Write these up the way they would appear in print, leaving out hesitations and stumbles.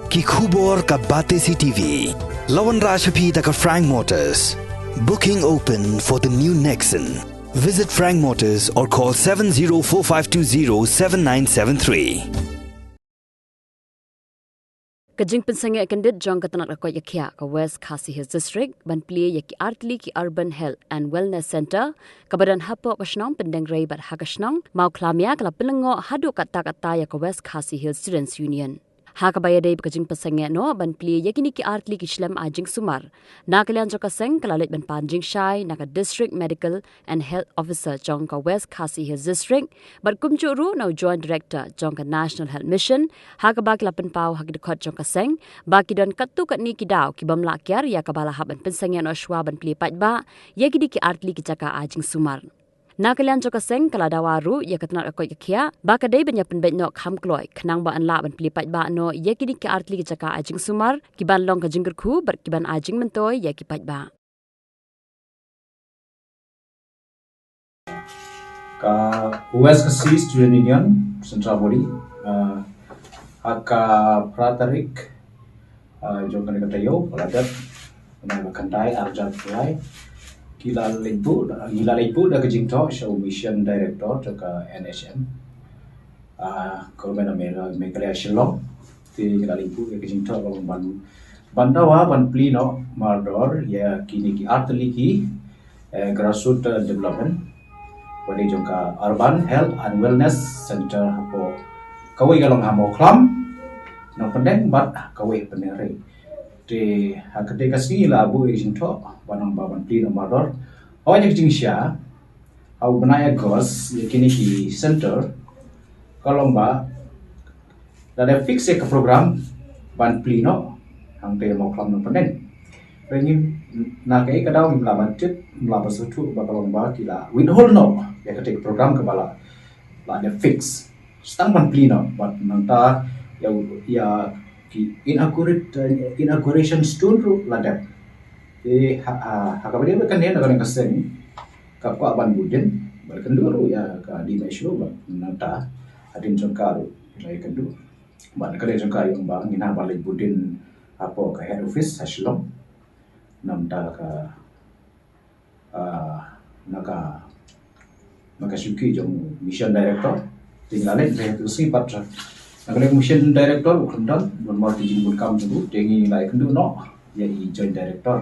ki khubor ka Bate CTV. Lawan Rajaphi da ka Frank Motors. Booking open for the new Nexon. Visit Frank Motors or call 7045207973. Kajing pensange candidate John Katanak Rakoy Yakia ka West Khasi Hills District ban pli yaki artli ki Urban Health and Wellness Center kabadan hapo kashnong pendeng rei bat hakashnong mau klamia kala pelengo hadu kata ya ka West Khasi Hills Students Union. Ha kabaya day kajing pensange no ban pli yakini ki artli ki shlam ajing sumar na kalian joka seng kalalit ban panjing shai na ka District Medical and Health Officer John ka West Khasi Hills District bat kumchuru no Joint Director John ka National Health Mission ha ka bak lapan pau ha ki khot John ka seng baki don katu kat ni ki daw ki bamla kyar ya ka bala haban pensange no shwa ban pli pat ba yakini ki artli ki jaka ajing sumar. Na kalian joka seng kala dawaru ya katnak akoy kia baka day banya penbet no kham kloy khnang ba anla ban plipat ba no ya kini ki artli ki jaka ajing sumar ki ban long ka jingger khu ber ki ban ajing mentoy ya ki pat ba ka West Khasi Student Union Central Body aka Pratarik jong kan katayo paladat na kandai arjan fulai gila lebu da kajing to show mission director to ka NHM korban amera mekalya shilong ti gila lebu da kajing to ban bandawa ban plino mardor ya kini ki artli ki grassroots development wali jongka Urban Health and Wellness Center hapo kawai galong hamo klam no pendeng bat kawai penere te hakate kasni la abu ejin to banang baban plino mardor awaj jingsha au banaya gos yakini ki center kalomba da fix ek program ban plino hang te mo klam no pendeng Rengin na kai kadau mlaban tip mlaban sutu bakalong ba kila withhold no ya ketik program kebala la ada fix stang ban plino but nanta ya ki inauguration stone ru la da e hakabade kan ne na kasen kapwa ban budin balkan dulu ya ka di mesho ba nanta adin jongkaru lai kendu ban kale jongkaru yang ba ngina balik budin apo ka head office haslom namda ka maka syuki jong mission director tinggal le si patra nakale mission director ukundal bon mar tijin bun kam tu tengi lai kendu no ya i joint director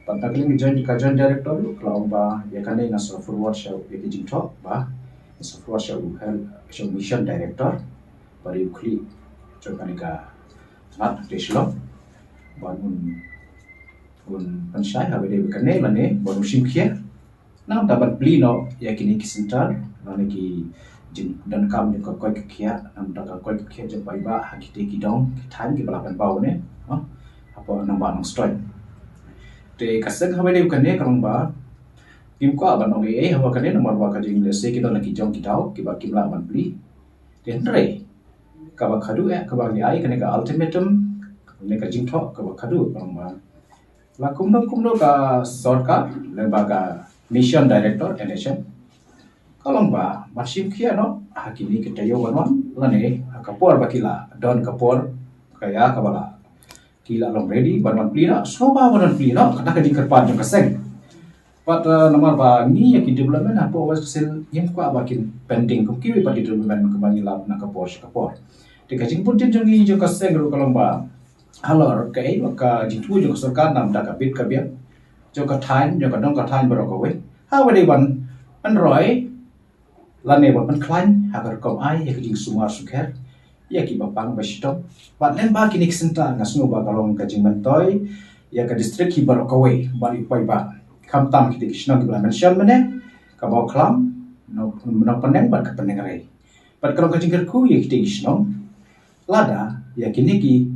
pantakle ni joint director kalau ba ya kan na so forward show ya tijin to ba so forward show hel show mission director bari ukli jokanika mat deslo bangun un panshai habe de kanne lane bon musim khia nam taban plino ya kini ki center lane ki jin dan kam ni ko khia nam ta ko khia je bai ba hakite ki dong ki than ki balakan pau ne apa nam ba nang strike te kasen habe de kanne kalong ba kim ko ban ong e hawa kanne nomor ba ka jing le se ki don ki jong ki dau ki ba kim la ban pli ten re ka ba khadu ya ka ba ni ai kanne ka ultimatum ne ka jing tho ka ba khadu kalong ba la kumno ka sarkar lembaga mission director NHM kalomba masim kia no hakini kitayo wanwan lane kapor bakila don kapor kaya kabala kila long ready banwan plina soba banwan plina kata ka dikerpan jong kaseng but nomor ba ni ya ki development apo was sel yang kwa bakin pending kum kiwi pati development kembali lap na kapor te kajing pun jong ni jong kaseng ru kalomba halor kai maka jitu jo sarkar nam da kapit kabia jo ka thain jo ka dong ka thain bro ko we ha we ban an roi lane ban klan ha ka kom ai ya jing sumar sukher ya ki bapang basito pat len ba kinik senta ngasno ba kalong ka jing mantoy ya ka district ki bro ko we bali pai ba kam tam ki dikishna ki bla mention mane ka ba klam no paneng ba ka paneng rai pat kalong ka jing ku ya ki dikishna lada ya kini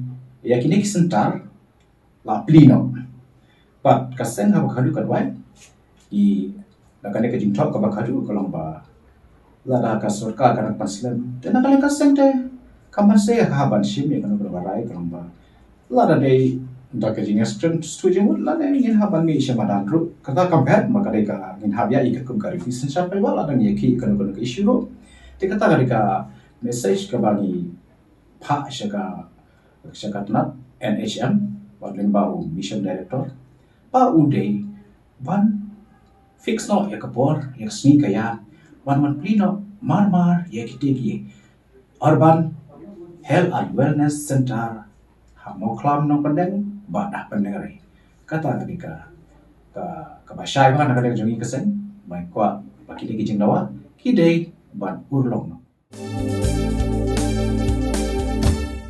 sentar la plino pat kasen ha bakadu kadwai I nakane ka jing thok ka bakadu kalong ba la da ka sarkar kan paslen te nakale kasen te kamase ha ban shim ya kan barai kalong ba la da dei da ka jing studio la da ngin ha ban ni shamadan ru kata compare maka dei ka ngin ha ya ikat kum kari sen sa pa la da ngi ki kan ka issue ro te kata ka message ka bagi pha shaka Syakatnat NHM Wadling Bau Mission Director Pa Uday Wan fix no ya kapor ya sni kaya wan plino marmar ya kitegi Urban Health and Wellness Center Hamoklam no pandeng badah pandengari kata ketika ka basyai bang nak ada jongi kesen mai kwa bakile kijing dawa kidei ban urlong no